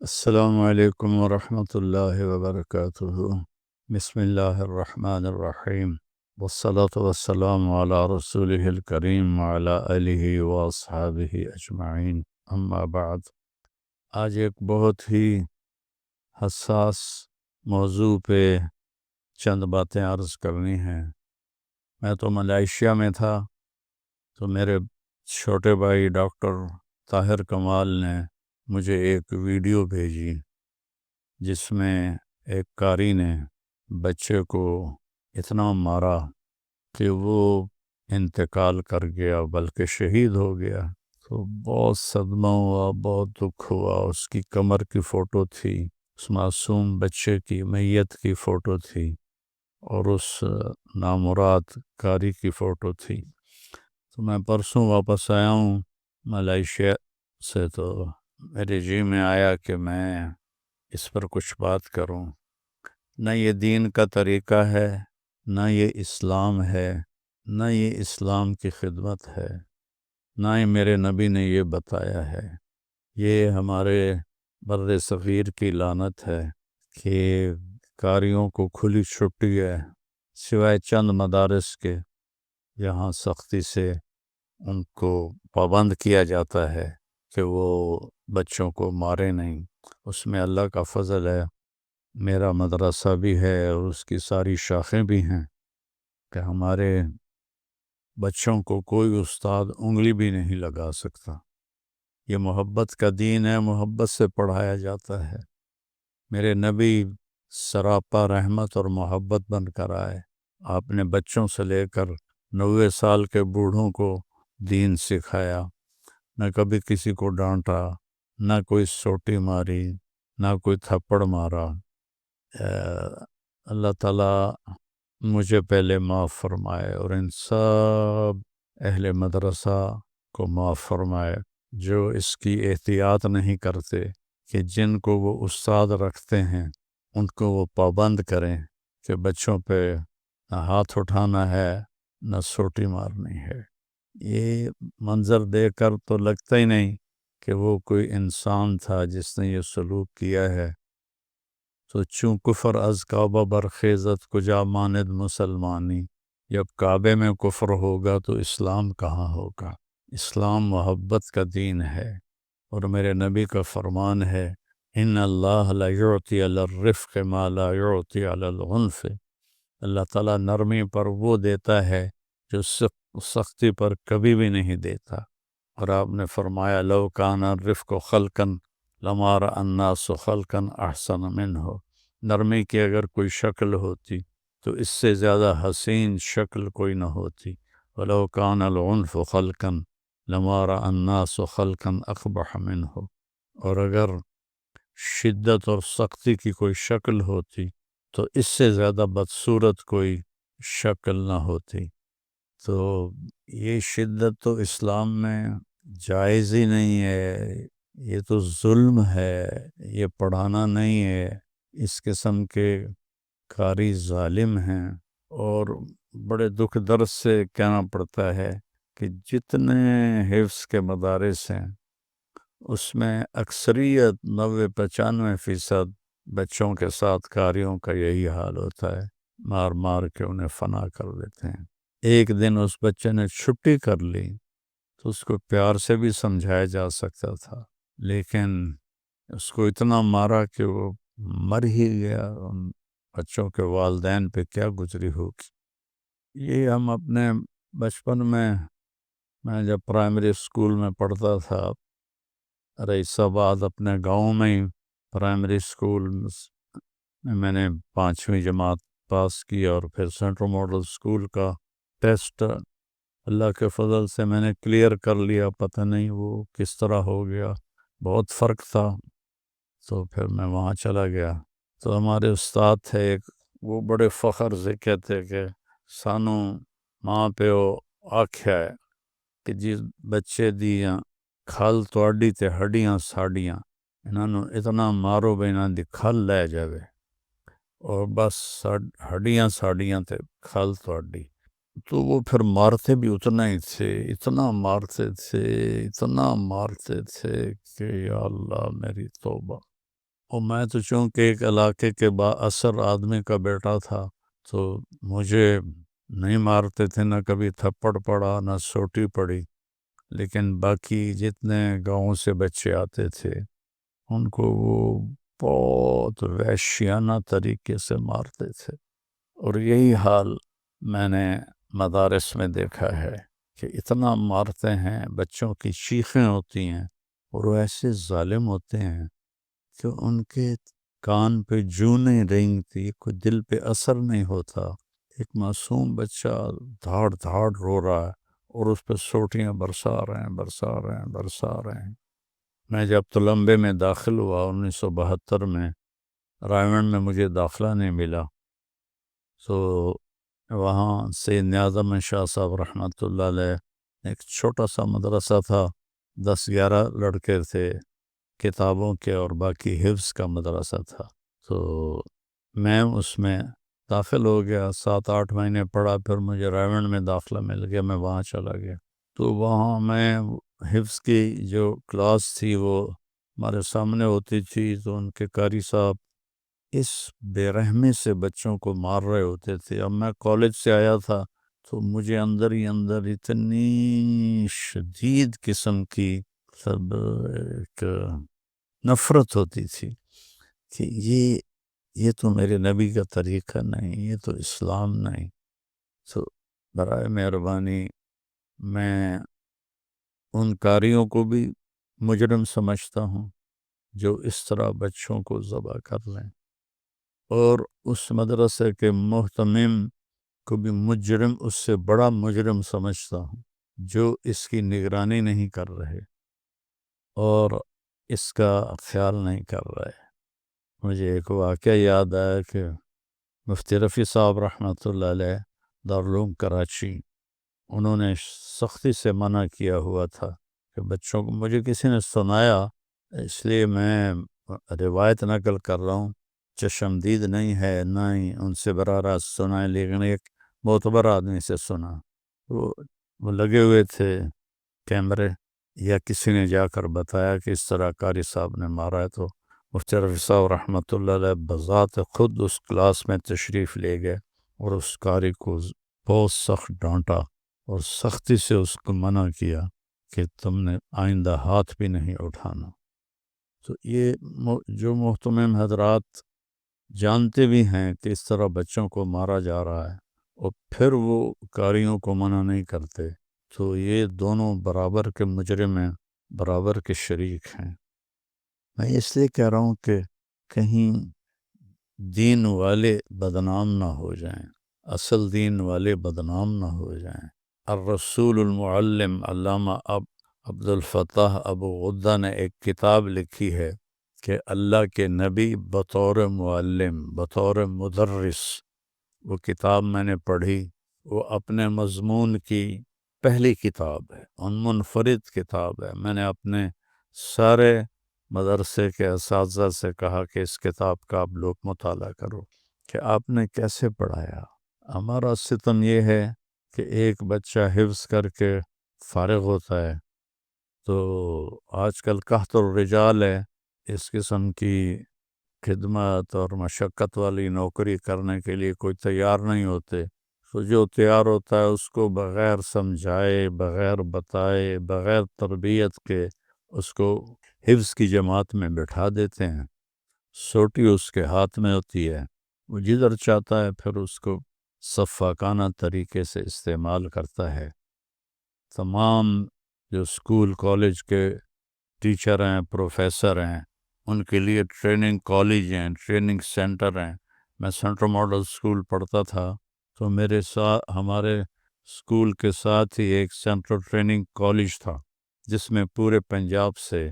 السلام علیکم ورحمۃ اللہ وبرکاتہ۔ بسم اللہ الرحمن الرحیم، والصلاة والسلام علی رسولہ الکریم وعلی آلہ واصحابہ اجمعین، اما بعد۔ آج ایک بہت ہی حساس موضوع پہ چند باتیں عرض کرنی ہیں۔ میں تو ملائیشیا میں تھا، تو میرے چھوٹے بھائی ڈاکٹر طاہر کمال نے مجھے ایک ویڈیو بھیجی جس میں ایک قاری نے بچے کو اتنا مارا کہ وہ انتقال کر گیا، بلکہ شہید ہو گیا۔ تو بہت صدمہ ہوا، بہت دکھ ہوا۔ اس کی کمر کی فوٹو تھی، اس معصوم بچے کی میت کی فوٹو تھی، اور اس نامراد قاری کی فوٹو تھی۔ تو میں پرسوں واپس آیا ہوں ملائیشیا سے، تو میرے جی میں آیا کہ میں اس پر کچھ بات کروں۔ نہ یہ دین کا طریقہ ہے، نہ یہ اسلام ہے، نہ یہ اسلام کی خدمت ہے، نہ ہی میرے نبی نے یہ بتایا ہے۔ یہ ہمارے بر صغیر کی لعنت ہے کہ قاریوں کو کھلی چھٹی ہے، سوائے چند مدارس کے یہاں سختی سے ان کو پابند کیا جاتا ہے کہ وہ بچوں کو مارے نہیں۔ اس میں اللہ کا فضل ہے، میرا مدرسہ بھی ہے اور اس کی ساری شاخیں بھی ہیں کہ ہمارے بچوں کو کوئی استاد انگلی بھی نہیں لگا سکتا۔ یہ محبت کا دین ہے، محبت سے پڑھایا جاتا ہے۔ میرے نبی سراپا رحمت اور محبت بن کر آئے۔ آپ نے بچوں سے لے کر 90 سال کے بوڑھوں کو دین سکھایا، نہ کبھی کسی کو ڈانٹا، نہ کوئی سوٹی ماری، نہ کوئی تھپڑ مارا۔ اللہ تعالیٰ مجھے پہلے معاف فرمائے اور ان سب اہل مدرسہ کو معاف فرمائے جو اس کی احتیاط نہیں کرتے، کہ جن کو وہ استاد رکھتے ہیں ان کو وہ پابند کریں کہ بچوں پہ نہ ہاتھ اٹھانا ہے، نہ سوٹی مارنی ہے۔ یہ منظر دیکھ کر تو لگتا ہی نہیں کہ وہ کوئی انسان تھا جس نے یہ سلوک کیا ہے۔ تو چوں کفر از کعبہ برخیزت کجا ماند مسلمانی، جب کعبے میں کفر ہوگا تو اسلام کہاں ہوگا؟ اسلام محبت کا دین ہے، اور میرے نبی کا فرمان ہے، ان اللہ لا یعطی علی الرفق ما لا یعطی علی العنف۔ اللہ تعالیٰ نرمی پر وہ دیتا ہے جو سختی پر کبھی بھی نہیں دیتا۔ اور آپ نے فرمایا لو کان الرفق خلقا لما رأى الناس خلقا احسن منہ۔ نرمی کی اگر کوئی شکل ہوتی تو اس سے زیادہ حسین شکل کوئی نہ ہوتی۔ ولو کان العنف خلقا لما رأى الناس خلقا اقبح منہ۔ اور اگر شدت اور سختی کی کوئی شکل ہوتی تو اس سے زیادہ بدصورت کوئی شکل نہ ہوتی۔ تو یہ شدت تو اسلام میں جائز ہی نہیں ہے، یہ تو ظلم ہے، یہ پڑھانا نہیں ہے۔ اس قسم کے قاری ظالم ہیں، اور بڑے دکھ درد سے کہنا پڑتا ہے کہ جتنے حفظ کے مدارس ہیں اس میں اکثریت 90-95% بچوں کے ساتھ قاریوں کا یہی حال ہوتا ہے، مار مار کے انہیں فنا کر دیتے ہیں۔ ایک دن اس بچے نے چھٹی کر لی تو اس کو پیار سے بھی سمجھایا جا سکتا تھا، لیکن اس کو اتنا مارا کہ وہ مر ہی گیا۔ ان بچوں کے والدین پہ کیا گزری ہوگی۔ یہ ہم اپنے بچپن میں جب پرائمری اسکول میں پڑھتا تھا، رئیس آباد اپنے گاؤں میں ہی پرائمری اسکول میں نے 5ویں جماعت پاس کی، اور پھر سینٹرل ماڈل اسکول کا ٹیسٹ اللہ کے فضل سے میں نے کلیئر کر لیا۔ پتہ نہیں وہ کس طرح ہو گیا، بہت فرق تھا۔ تو پھر میں وہاں چلا گیا، تو ہمارے استاد تھے ایک، وہ بڑے فخر سے کہتے کہ سانوں ماں پیو آکھیا ہے کہ جس بچے دیاں کھل تواڈی تے ہڈیاں ساڈیاں، انہاں نوں اتنا مارو بے انہاں دی کھل لے جاوے، اور بس ہڈیاں ساڈیاں تے کھل تواڈی۔ تو وہ پھر مارتے بھی اتنا ہی تھے، اتنا مارتے تھے، اتنا مارتے تھے کہ یا اللہ میری توبہ۔ اور میں تو چونکہ ایک علاقے کے با اثر آدمی کا بیٹا تھا تو مجھے نہیں مارتے تھے، نہ کبھی تھپڑ پڑا نہ سوٹی پڑی، لیکن باقی جتنے گاؤں سے بچے آتے تھے ان کو وہ بہت وحشیانہ طریقے سے مارتے تھے۔ اور یہی حال میں نے مدارس میں دیکھا ہے کہ اتنا مارتے ہیں، بچوں کی چیخیں ہوتی ہیں اور وہ ایسے ظالم ہوتے ہیں کہ ان کے کان پہ جوں نہیں رینگتی، کوئی دل پہ اثر نہیں ہوتا۔ ایک معصوم بچہ دھاڑ دھاڑ رو رہا ہے اور اس پہ سوٹیاں برسا رہے ہیں۔ میں جب تلمبے میں داخل ہوا 1972 میں، رائے گنج میں مجھے داخلہ نہیں ملا، تو وہاں سید نیاز احمد شاہ صاحب رحمۃ اللہ علیہ، ایک چھوٹا سا مدرسہ تھا، 10-11 لڑکے تھے، کتابوں کے اور باقی حفظ کا مدرسہ تھا۔ تو میں اس میں داخل ہو گیا، 7-8 مہینے پڑھا، پھر مجھے رائے گنج میں داخلہ مل گیا، میں وہاں چلا گیا۔ تو وہاں میں حفظ کی جو کلاس تھی وہ ہمارے سامنے ہوتی تھی، تو ان کے قاری صاحب اس بے رحمی سے بچوں کو مار رہے ہوتے تھے۔ اب میں کالج سے آیا تھا تو مجھے اندر ہی اندر اتنی شدید قسم کی سب ایک نفرت ہوتی تھی کہ یہ تو میرے نبی کا طریقہ نہیں، یہ تو اسلام نہیں۔ تو برائے مہربانی میں ان قاریوں کو بھی مجرم سمجھتا ہوں جو اس طرح بچوں کو ذبح کر لیں، اور اس مدرسے کے محتمم کو بھی مجرم، اس سے بڑا مجرم سمجھتا ہوں جو اس کی نگرانی نہیں کر رہے اور اس کا خیال نہیں کر رہے۔ مجھے ایک واقعہ یاد آیا کہ مفتی رفیع صاحب رحمۃ اللہ علیہ دارالعلوم کراچی، انہوں نے سختی سے منع کیا ہوا تھا کہ بچوں کو، مجھے کسی نے سنایا اس لیے میں روایت نقل کر رہا ہوں، چشمدید نہیں ہے، نہ ہی ان سے براہ راست سنا ہے، لیکن ایک معتبر آدمی سے سنا۔ وہ لگے ہوئے تھے کیمرے، یا کسی نے جا کر بتایا کہ اس طرح قاری صاحب نے مارا ہے، تو مفتی رفیع صاحب رحمۃ اللہ علیہ بذات خود اس کلاس میں تشریف لے گئے اور اس قاری کو بہت سخت ڈانٹا اور سختی سے اس کو منع کیا کہ تم نے آئندہ ہاتھ بھی نہیں اٹھانا۔ تو یہ جو محتمم حضرات جانتے بھی ہیں کہ اس طرح بچوں کو مارا جا رہا ہے اور پھر وہ قاریوں کو منع نہیں کرتے، تو یہ دونوں برابر کے مجرم ہیں، برابر کے شریک ہیں۔ میں اس لیے کہہ رہا ہوں کہ کہیں دین والے بدنام نہ ہو جائیں، اصل دین والے بدنام نہ ہو جائیں۔ الرسول المعلم، علامہ عبد الفتاح ابو غدہ نے ایک کتاب لکھی ہے کہ اللہ کے نبی بطور معلم، بطور مدرس۔ وہ کتاب میں نے پڑھی، وہ اپنے مضمون کی پہلی کتاب ہے، منفرد کتاب ہے۔ میں نے اپنے سارے مدرسے کے اساتذہ سے کہا کہ اس کتاب کا آپ لوگ مطالعہ کرو کہ آپ نے کیسے پڑھایا۔ ہمارا ستم یہ ہے کہ ایک بچہ حفظ کر کے فارغ ہوتا ہے، تو آج کل قحط الرجال ہے، اس قسم کی خدمت اور مشقت والی نوکری کرنے کے لیے کوئی تیار نہیں ہوتے، تو جو تیار ہوتا ہے اس کو بغیر سمجھائے، بغیر بتائے، بغیر تربیت کے اس کو حفظ کی جماعت میں بٹھا دیتے ہیں۔ سوٹی اس کے ہاتھ میں ہوتی ہے، وہ جدھر چاہتا ہے پھر اس کو سفاکانہ طریقے سے استعمال کرتا ہے۔ تمام جو اسکول کالج کے ٹیچر ہیں، پروفیسر ہیں، ان کے لیے ٹریننگ کالج ہیں، ٹریننگ سینٹر ہیں۔ میں سینٹرل ماڈل اسکول پڑھتا تھا، تو میرے ساتھ ہمارے اسکول کے ساتھ ہی ایک سینٹرل ٹریننگ کالج تھا جس میں پورے پنجاب سے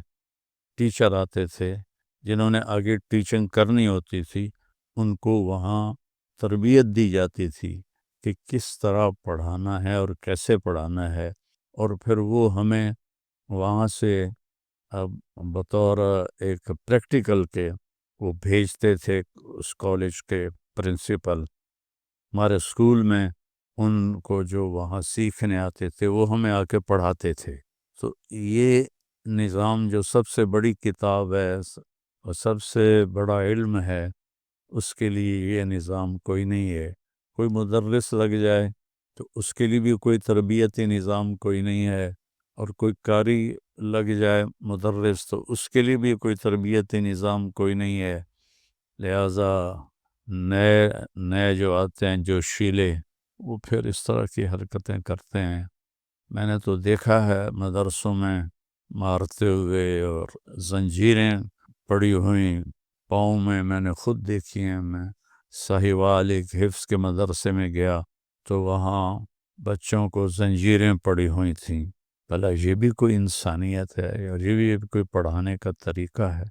ٹیچر آتے تھے جنہوں نے آگے ٹیچنگ کرنی ہوتی تھی، ان کو وہاں تربیت دی جاتی تھی کہ کس طرح پڑھانا ہے اور کیسے پڑھانا ہے، اور پھر وہ ہمیں وہاں سے اب بطور ایک پریکٹیکل کے وہ بھیجتے تھے اس کالج کے پرنسپل ہمارے اسکول میں، ان کو جو وہاں سیکھنے آتے تھے وہ ہمیں آ کے پڑھاتے تھے۔ تو یہ نظام جو سب سے بڑی کتاب ہے اور سب سے بڑا علم ہے، اس کے لیے یہ نظام کوئی نہیں ہے۔ کوئی مدرس لگ جائے تو اس کے لیے بھی کوئی تربیتی نظام کوئی نہیں ہے، اور کوئی قاری لگ جائے مدرس تو اس کے لیے بھی کوئی تربیتی نظام کوئی نہیں ہے۔ لہٰذا نئے نئے جو آتے ہیں جو شیلے، وہ پھر اس طرح کی حرکتیں کرتے ہیں۔ میں نے تو دیکھا ہے مدرسوں میں مارتے ہوئے اور زنجیریں پڑی ہوئی پاؤں میں نے خود دیکھی ہیں۔ میں ساہیوال ایک حفظ کے مدرسے میں گیا تو وہاں بچوں کو زنجیریں پڑی ہوئی تھیں۔ بھلا یہ بھی کوئی انسانیت ہے، اور یہ بھی کوئی پڑھانے کا طریقہ ہے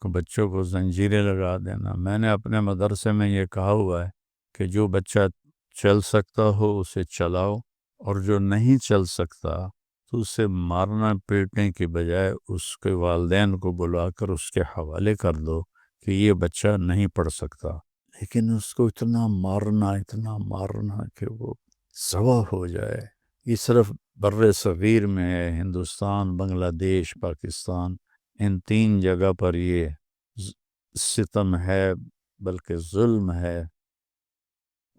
کہ بچوں کو زنجیریں لگا دینا؟ میں نے اپنے مدرسے میں یہ کہا ہوا ہے کہ جو بچہ چل سکتا ہو اسے چلاؤ، اور جو نہیں چل سکتا تو اسے مارنا پیٹنے کی بجائے اس کے والدین کو بلا کر اس کے حوالے کر دو کہ یہ بچہ نہیں پڑھ سکتا۔ لیکن اس کو اتنا مارنا کہ وہ ذبح ہو جائے۔ یہ صرف بر صغیر میں ہے، ہندوستان، بنگلہ دیش، پاکستان، ان 3 جگہ پر یہ ستم ہے، بلکہ ظلم ہے۔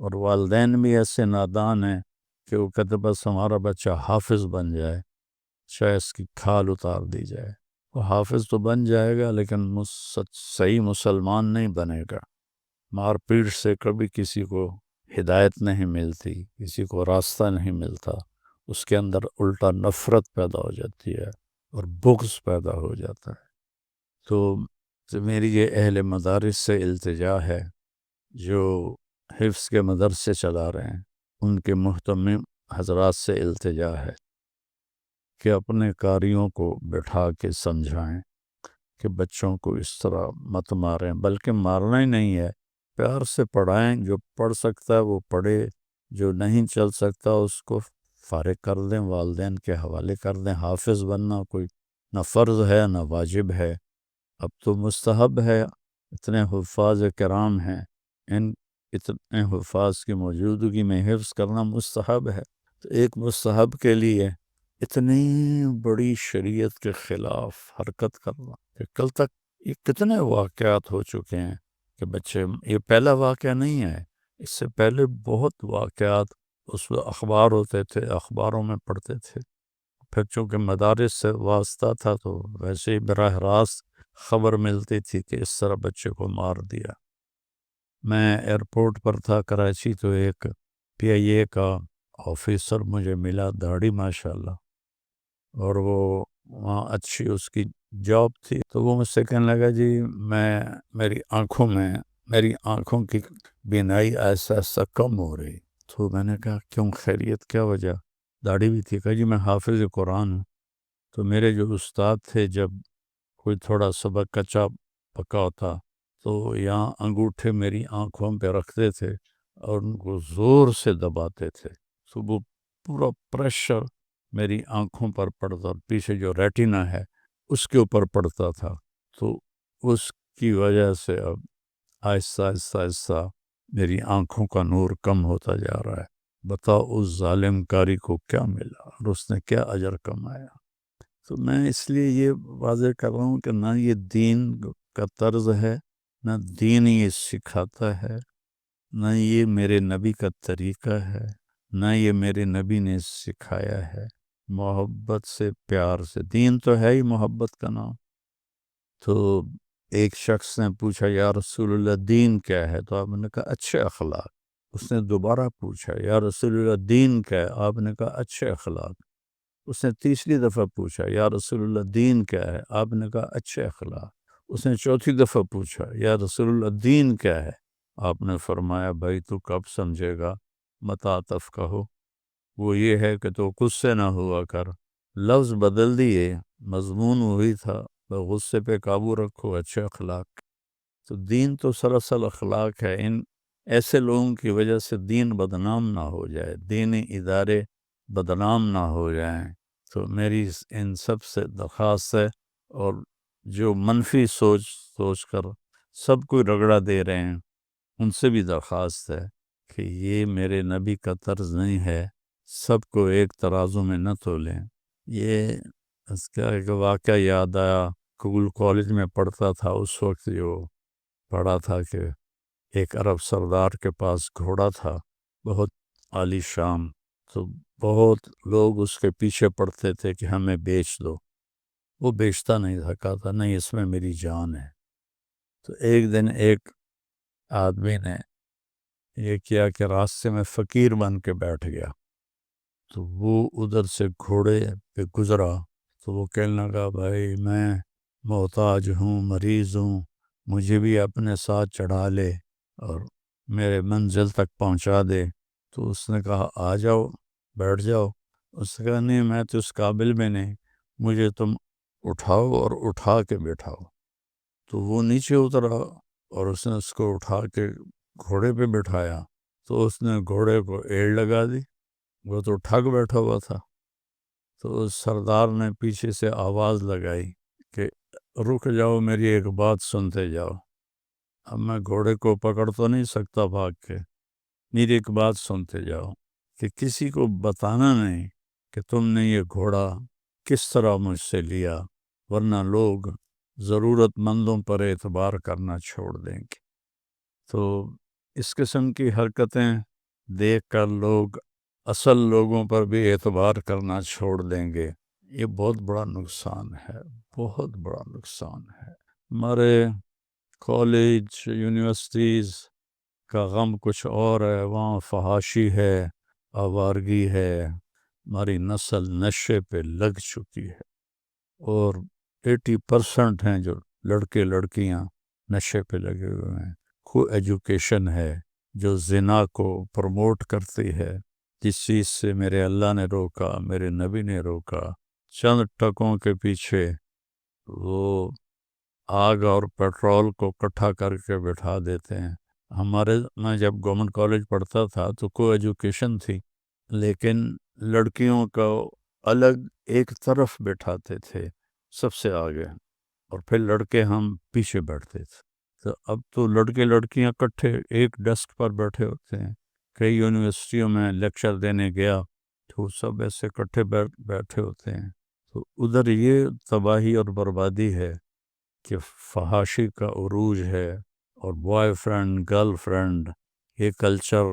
اور والدین بھی ایسے نادان ہیں کہ وہ کہتے بس ہمارا بچہ حافظ بن جائے، چاہے اس کی کھال اتار دی جائے۔ وہ حافظ تو بن جائے گا لیکن صحیح مسلمان نہیں بنے گا۔ مار پیٹ سے کبھی کسی کو ہدایت نہیں ملتی، کسی کو راستہ نہیں ملتا، اس کے اندر الٹا نفرت پیدا ہو جاتی ہے اور بغض پیدا ہو جاتا ہے۔ تو میری یہ اہل مدارس سے التجا ہے جو حفظ کے مدرسے چلا رہے ہیں، ان کے محتمم حضرات سے التجا ہے کہ اپنے قاریوں کو بٹھا کے سمجھائیں کہ بچوں کو اس طرح مت ماریں، بلکہ مارنا ہی نہیں ہے، پیار سے پڑھائیں۔ جو پڑھ سکتا ہے وہ پڑھے، جو نہیں چل سکتا اس کو فارغ کر دیں، والدین کے حوالے کر دیں۔ حافظ بننا کوئی نہ فرض ہے نہ واجب ہے، اب تو مستحب ہے۔ اتنے حفاظ کرام ہیں، اتنے حفاظ کی موجودگی میں حفظ کرنا مستحب ہے۔ تو ایک مستحب کے لیے اتنی بڑی شریعت کے خلاف حرکت کرنا کہ کل تک یہ کتنے واقعات ہو چکے ہیں کہ بچے، یہ پہلا واقعہ نہیں ہے، اس سے پہلے بہت واقعات اس وقت اخبار ہوتے تھے، اخباروں میں پڑھتے تھے۔ پھر چونکہ مدارس سے واسطہ تھا تو ویسے ہی براہ راست خبر ملتی تھی کہ اس طرح بچے کو مار دیا۔ میں ایئرپورٹ پر تھا کراچی، تو ایک پی آئی اے کا آفیسر مجھے ملا، داڑھی ماشاءاللہ، اور وہ وہاں اچھی اس کی جاب تھی، تو وہ مجھ سے کہنے لگا جی میری آنکھوں کی بینائی ایسا ایسا کم ہو رہی۔ تو میں نے کہا کیوں، خیریت، کیا وجہ؟ داڑھی بھی تھی۔ کہا جی میں حافظ قرآن ہوں، تو میرے جو استاد تھے جب کوئی تھوڑا سبق کچا پکا ہوتا تو یہاں انگوٹھے میری آنکھوں پہ رکھتے تھے اور ان کو زور سے دباتے تھے، تو وہ پورا پریشر میری آنکھوں پر پڑتا، اور پیچھے جو ریٹینا ہے اس کے اوپر پڑتا تھا، تو اس کی وجہ سے اب آہستہ آہستہ آہستہ میری آنکھوں کا نور کم ہوتا جا رہا ہے۔ بتاؤ اس ظالم کاری کو کیا ملا اور اس نے کیا اجر کمایا۔ تو میں اس لیے یہ واضح کر رہا ہوں کہ نہ یہ دین کا طرز ہے، نہ دین یہ سکھاتا ہے، نہ یہ میرے نبی کا طریقہ ہے، نہ یہ میرے نبی نے سکھایا ہے۔ محبت سے، پیار سے، دین تو ہے ہی محبت کا نام۔ تو ایک شخص نے پوچھا یا رسول اللہ دین کیا ہے؟ تو آپ نے کہا اچھے اخلاق۔ اس نے دوبارہ پوچھا یا رسول اللہ دین کیا ہے؟ آپ نے کہا اچھے اخلاق۔ اس نے تیسری دفعہ پوچھا یا رسول اللہ دین کیا ہے؟ آپ نے کہا اچھے اخلاق۔ اس نے چوتھی دفعہ پوچھا یا رسول اللہ دین کیا ہے؟ آپ نے فرمایا بھائی تو کب سمجھے گا، متعاطف کہو، وہ یہ ہے کہ تو غصے نہ ہوا کر۔ لفظ بدل دیے، مضمون وہی تھا، غصے پہ قابو رکھو، اچھے اخلاق۔ تو دین تو سراسر اخلاق ہے۔ ان ایسے لوگوں کی وجہ سے دین بدنام نہ ہو جائے، دینی ادارے بدنام نہ ہو جائیں۔ تو میری ان سب سے درخواست ہے، اور جو منفی سوچ کر سب کو رگڑا دے رہے ہیں ان سے بھی درخواست ہے کہ یہ میرے نبی کا طرز نہیں ہے، سب کو ایک ترازو میں نہ تولیں۔ یہ اس کا ایک واقعہ یاد آیا، اسکول کالج میں پڑھتا تھا اس وقت جو پڑھا تھا کہ ایک عرب سردار کے پاس گھوڑا تھا بہت عالی شان، تو بہت لوگ اس کے پیچھے پڑتے تھے کہ ہمیں بیچ دو، وہ بیچتا نہیں تھا، کہا تھا نہیں اس میں میری جان ہے۔ تو ایک دن ایک آدمی نے یہ کیا کہ راستے میں فقیر بن کے بیٹھ گیا، تو وہ ادھر سے گھوڑے پہ گزرا تو وہ کہنے لگا بھائی میں محتاج ہوں، مریض ہوں، مجھے بھی اپنے ساتھ چڑھا لے اور میرے منزل تک پہنچا دے۔ تو اس نے کہا آ جاؤ، بیٹھ جاؤ۔ اس نے کہا نہیں میں تو اس قابل میں نہیں، مجھے تم اٹھاؤ اور اٹھا کے بٹھاؤ۔ تو وہ نیچے اترا اور اس نے اس کو اٹھا کے گھوڑے پہ بٹھایا، تو اس نے گھوڑے کو ایڑ لگا دی، وہ تو ٹھگ بیٹھا ہوا تھا۔ تو اس سردار نے پیچھے سے آواز لگائی کہ رک جاؤ، میری ایک بات سنتے جاؤ۔ اب میں گھوڑے کو پکڑ تو نہیں سکتا بھاگ کے، میری ایک بات سنتے جاؤ کہ کسی کو بتانا نہیں کہ تم نے یہ گھوڑا کس طرح مجھ سے لیا، ورنہ لوگ ضرورت مندوں پر اعتبار کرنا چھوڑ دیں گے۔ تو اس قسم کی حرکتیں دیکھ کر لوگ اصل لوگوں پر بھی اعتبار کرنا چھوڑ دیں گے، یہ بہت بڑا نقصان ہے، بہت بڑا نقصان ہے۔ ہمارے کالج یونیورسٹیز کا غم کچھ اور ہے، وہاں فحاشی ہے، آوارگی ہے، ہماری نسل نشے پہ لگ چکی ہے، اور 80% ہیں جو لڑکے لڑکیاں نشے پہ لگے ہوئے ہیں۔ کو ایجوکیشن ہے جو زنا کو پروموٹ کرتی ہے، جس چیز سے میرے اللہ نے روکا، میرے نبی نے روکا۔ چند ٹکوں کے پیچھے وہ آگ اور پیٹرول کو اکٹھا کر کے بٹھا دیتے ہیں۔ میں جب گورنمنٹ کالج پڑھتا تھا تو کو ایجوکیشن تھی، لیکن لڑکیوں کو الگ ایک طرف بٹھاتے تھے سب سے آگے، اور پھر لڑکے ہم پیچھے بیٹھتے تھے۔ تو اب تو لڑکے لڑکیاں اکٹھے ایک ڈیسک پر بیٹھے ہوتے ہیں۔ کئی یونیورسٹیوں میں لیکچر دینے گیا تو سب ایسے اکٹھے بیٹھے ہوتے ہیں۔ تو ادھر یہ تباہی اور بربادی ہے کہ فحاشی کا عروج ہے، اور بوائے فرینڈ گرل فرینڈ یہ کلچر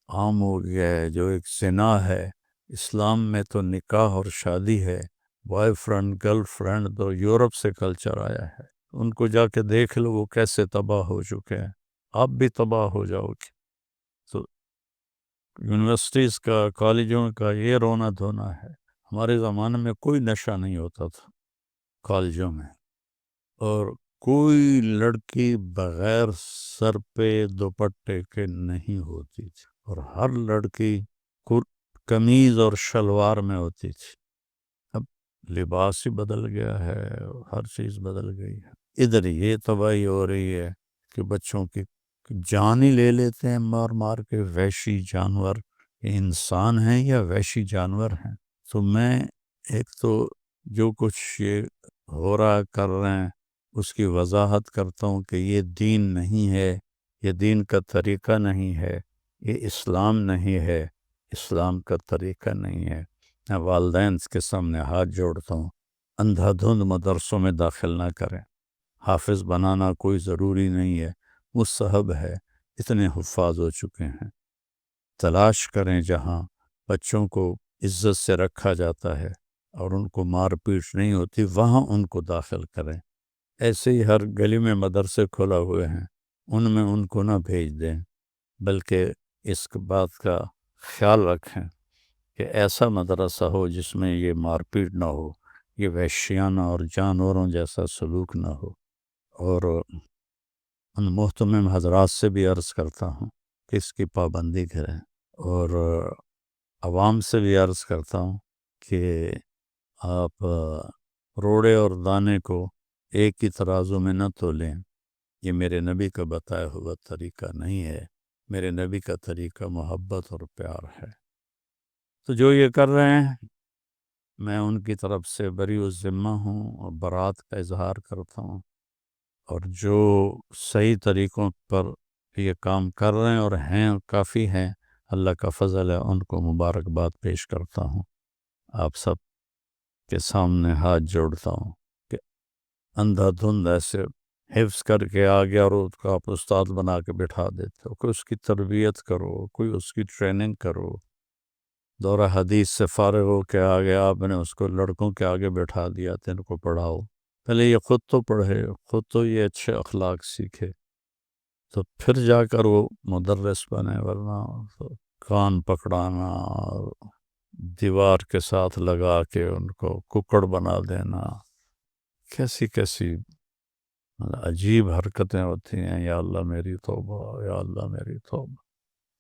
عام ہو گیا ہے، جو ایک زنا ہے۔ اسلام میں تو نکاح اور شادی ہے، بوائے فرینڈ گرل فرینڈ تو یورپ سے کلچر آیا ہے۔ ان کو جا کے دیکھ لو وہ کیسے تباہ ہو چکے ہیں، آپ بھی تباہ ہو جاؤ گے۔ تو یونیورسٹیز کا، کالجوں کا یہ رونا دھونا ہے۔ ہمارے زمانے میں کوئی نشہ نہیں ہوتا تھا کالجوں میں، اور کوئی لڑکی بغیر سر پہ دوپٹے کے نہیں ہوتی تھی، اور ہر لڑکی قمیض اور شلوار میں ہوتی تھی۔ اب لباس ہی بدل گیا ہے، ہر چیز بدل گئی ہے۔ ادھر یہ تباہی ہو رہی ہے کہ بچوں کی جان ہی لے لیتے ہیں مار مار کے، وحشی جانور۔ یہ انسان ہیں یا وحشی جانور ہیں؟ تو میں ایک تو جو کچھ یہ ہو رہا کر رہے ہیں اس کی وضاحت کرتا ہوں کہ یہ دین نہیں ہے، یہ دین کا طریقہ نہیں ہے، یہ اسلام نہیں ہے، اسلام کا طریقہ نہیں ہے۔ میں والدین کے سامنے ہاتھ جوڑتا ہوں، اندھا دھند مدرسوں میں داخل نہ کریں۔ حافظ بنانا کوئی ضروری نہیں ہے، مستحب ہے، اتنے حفاظ ہو چکے ہیں۔ تلاش کریں جہاں بچوں کو عزت سے رکھا جاتا ہے اور ان کو مار پیٹ نہیں ہوتی، وہاں ان کو داخل کریں۔ ایسے ہی ہر گلی میں مدرسے کھلا ہوئے ہیں، ان میں ان کو نہ بھیج دیں، بلکہ اس بات کا خیال رکھیں کہ ایسا مدرسہ ہو جس میں یہ مار پیٹ نہ ہو، یہ وحشیانہ اور جانوروں جیسا سلوک نہ ہو۔ اور ان محتمم حضرات سے بھی عرض کرتا ہوں کہ اس کی پابندی کریں، اور عوام سے بھی عرض کرتا ہوں کہ آپ روڑے اور دانے کو ایک ہی ترازو میں نہ تولیں، یہ میرے نبی کا بتایا ہوا طریقہ نہیں ہے۔ میرے نبی کا طریقہ محبت اور پیار ہے۔ تو جو یہ کر رہے ہیں میں ان کی طرف سے بری الذمہ ہوں اور برات کا اظہار کرتا ہوں، اور جو صحیح طریقوں پر یہ کام کر رہے ہیں اور ہیں کافی ہیں، اللہ کا فضل ہے، ان کو مبارکباد پیش کرتا ہوں۔ آپ سب کے سامنے ہاتھ جوڑتا ہوں کہ اندھا دھند ایسے حفظ کر کے آ گیا اور اس کو آپ استاد بنا کے بٹھا دیتے ہو. کوئی اس کی تربیت کرو، کوئی اس کی ٹریننگ کرو. دورہ حدیث سے فارغ ہو کے آ گیا، آپ نے اس کو لڑکوں کے آگے بٹھا دیا تو ان کو پڑھاؤ. پہلے یہ خود تو پڑھے، خود تو یہ اچھے اخلاق سیکھے، تو پھر جا کر وہ مدرس بنے. ورنہ تو کان پکڑانا اور دیوار کے ساتھ لگا کے ان کو ککڑ بنا دینا، کیسی کیسی عجیب حرکتیں ہوتی ہیں. یا اللہ میری توبہ، یا اللہ میری توبہ.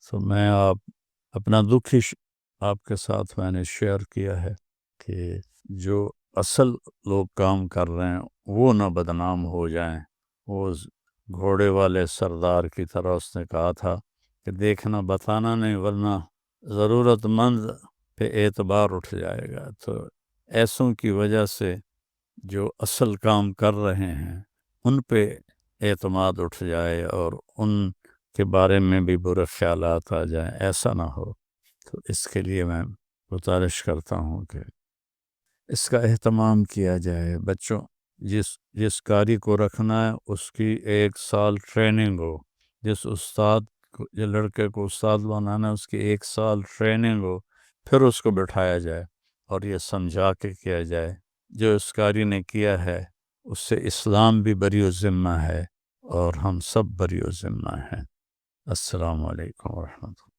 تو میں اپنا دکھ ہی آپ کے ساتھ میں نے شیئر کیا ہے کہ جو اصل لوگ کام کر رہے ہیں وہ نہ بدنام ہو جائیں. وہ گھوڑے والے سردار کی طرح اس نے کہا تھا کہ دیکھنا بتانا نہیں، ورنہ ضرورت مند پہ اعتبار اٹھ جائے گا. تو ایسوں کی وجہ سے جو اصل کام کر رہے ہیں ان پہ اعتماد اٹھ جائے اور ان کے بارے میں بھی برے خیالات آ جائیں، ایسا نہ ہو. تو اس کے لیے میں گزارش کرتا ہوں کہ اس کا اہتمام کیا جائے. بچوں جس قاری کو رکھنا ہے اس کی 1 سال ٹریننگ ہو. جس استاد کو، جو لڑکے کو استاد بنانا ہے، اس کی 1 سال ٹریننگ ہو، پھر اس کو بٹھایا جائے اور یہ سمجھا کے کیا جائے جو اس قاری نے کیا ہے اس سے اسلام بھی بری ذمہ ہے اور ہم سب بری ذمہ ہیں. السلام علیکم ورحمۃ اللہ.